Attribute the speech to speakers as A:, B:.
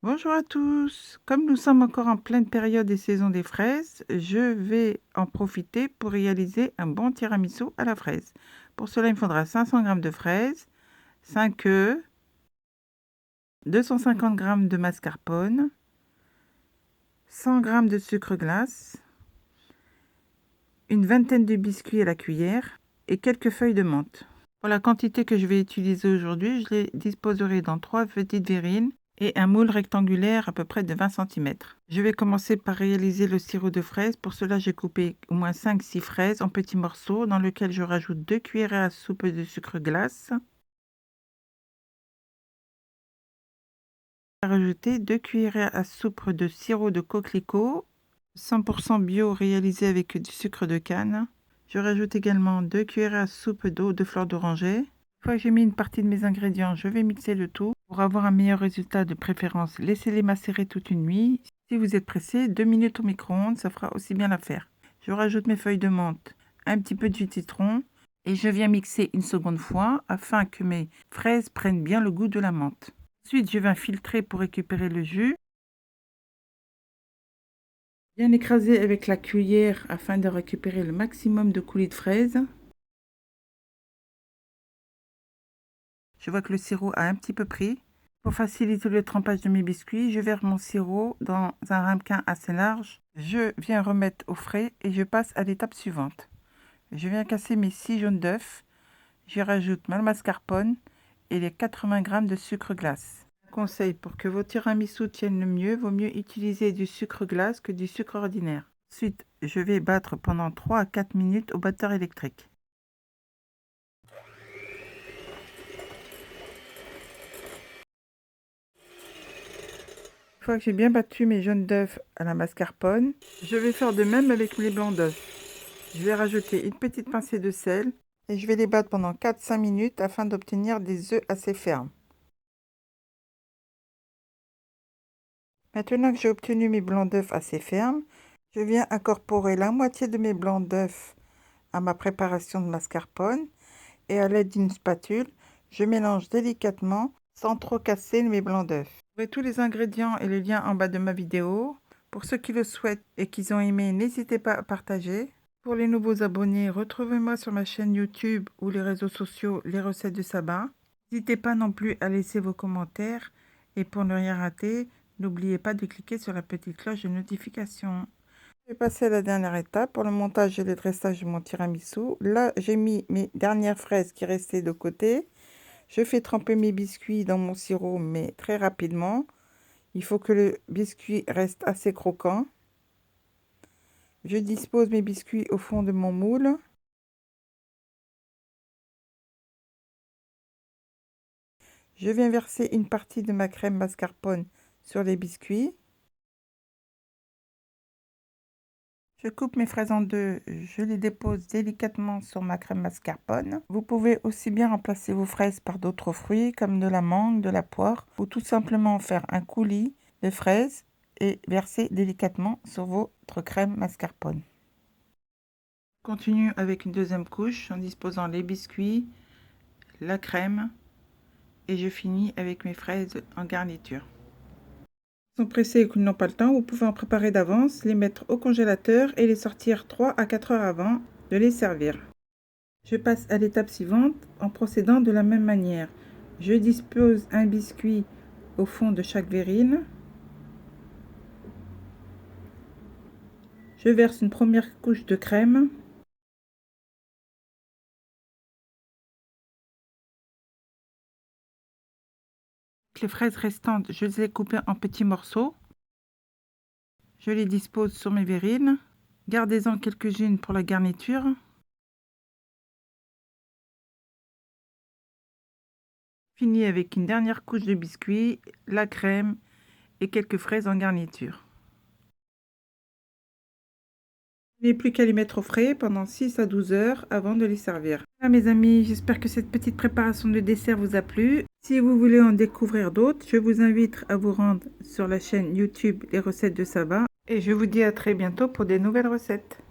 A: Bonjour à tous. Comme nous sommes encore en pleine période et saison des fraises, je vais en profiter pour réaliser un bon tiramisu à la fraise. Pour cela, il me faudra 500 g de fraises, 5 œufs, 250 g de mascarpone, 100 g de sucre glace, une vingtaine de biscuits à la cuillère et quelques feuilles de menthe. Pour la quantité que je vais utiliser aujourd'hui, je les disposerai dans 3 petites verrines et un moule rectangulaire à peu près de 20 cm. Je vais commencer par réaliser le sirop de fraises. Pour cela, j'ai coupé au moins 5-6 fraises en petits morceaux dans lesquels je rajoute 2 cuillères à soupe de sucre glace. Je vais rajouter 2 cuillères à soupe de sirop de coquelicot 100% bio réalisé avec du sucre de canne. Je rajoute également 2 cuillères à soupe d'eau de fleur d'oranger. Une fois que j'ai mis une partie de mes ingrédients, je vais mixer le tout. Pour avoir un meilleur résultat, de préférence, laissez-les macérer toute une nuit. Si vous êtes pressé, 2 minutes au micro-ondes, ça fera aussi bien l'affaire. Je rajoute mes feuilles de menthe, un petit peu de jus de citron et je viens mixer une seconde fois afin que mes fraises prennent bien le goût de la menthe. Ensuite, je vais filtrer pour récupérer le jus. Bien écraser avec la cuillère afin de récupérer le maximum de coulis de fraises. Je vois que le sirop a un petit peu pris. Pour faciliter le trempage de mes biscuits, je verse mon sirop dans un ramequin assez large. Je viens remettre au frais et je passe à l'étape suivante. Je viens casser mes 6 jaunes d'œufs. Je rajoute ma mascarpone et les 80 g de sucre glace. Conseil, pour que vos tiramisu tiennent le mieux, vaut mieux utiliser du sucre glace que du sucre ordinaire. Ensuite, je vais battre pendant 3 à 4 minutes au batteur électrique. Une fois que j'ai bien battu mes jaunes d'œufs à la mascarpone, je vais faire de même avec les blancs d'œufs. Je vais rajouter une petite pincée de sel et je vais les battre pendant 4-5 minutes afin d'obtenir des œufs assez fermes. Maintenant que j'ai obtenu mes blancs d'œufs assez fermes, je viens incorporer la moitié de mes blancs d'œufs à ma préparation de mascarpone et à l'aide d'une spatule, je mélange délicatement sans trop casser mes blancs d'œufs. Vous aurez tous les ingrédients et les liens en bas de ma vidéo. Pour ceux qui le souhaitent et qui ont aimé, n'hésitez pas à partager. Pour les nouveaux abonnés, retrouvez-moi sur ma chaîne YouTube ou les réseaux sociaux Les Recettes de Saba. N'hésitez pas non plus à laisser vos commentaires et pour ne rien rater, n'oubliez pas de cliquer sur la petite cloche de notification. Je vais passer à la dernière étape pour le montage et le dressage de mon tiramisu. Là, j'ai mis mes dernières fraises qui restaient de côté. Je fais tremper mes biscuits dans mon sirop, mais très rapidement. Il faut que le biscuit reste assez croquant. Je dispose mes biscuits au fond de mon moule. Je viens verser une partie de ma crème mascarpone sur les biscuits. Je coupe mes fraises en deux, je les dépose délicatement sur ma crème mascarpone. Vous pouvez aussi bien remplacer vos fraises par d'autres fruits comme de la mangue, de la poire ou tout simplement faire un coulis de fraises et verser délicatement sur votre crème mascarpone. Je continue avec une deuxième couche en disposant les biscuits, la crème et je finis avec mes fraises en garniture. Sont pressés et qu'ils n'ont pas le temps, vous pouvez en préparer d'avance, les mettre au congélateur et les sortir 3 à 4 heures avant de les servir. Je passe à l'étape suivante en procédant de la même manière. Je dispose un biscuit au fond de chaque verrine. Je verse une première couche de crème. Les fraises restantes, je les ai coupées en petits morceaux. Je les dispose sur mes verrines. Gardez-en quelques-unes pour la garniture. Finis avec une dernière couche de biscuit, la crème et quelques fraises en garniture. Il n'est plus qu'à les mettre au frais pendant 6 à 12 heures avant de les servir. Voilà mes amis, j'espère que cette petite préparation de dessert vous a plu. Si vous voulez en découvrir d'autres, je vous invite à vous rendre sur la chaîne YouTube Les Recettes de Saba. Et je vous dis à très bientôt pour des nouvelles recettes.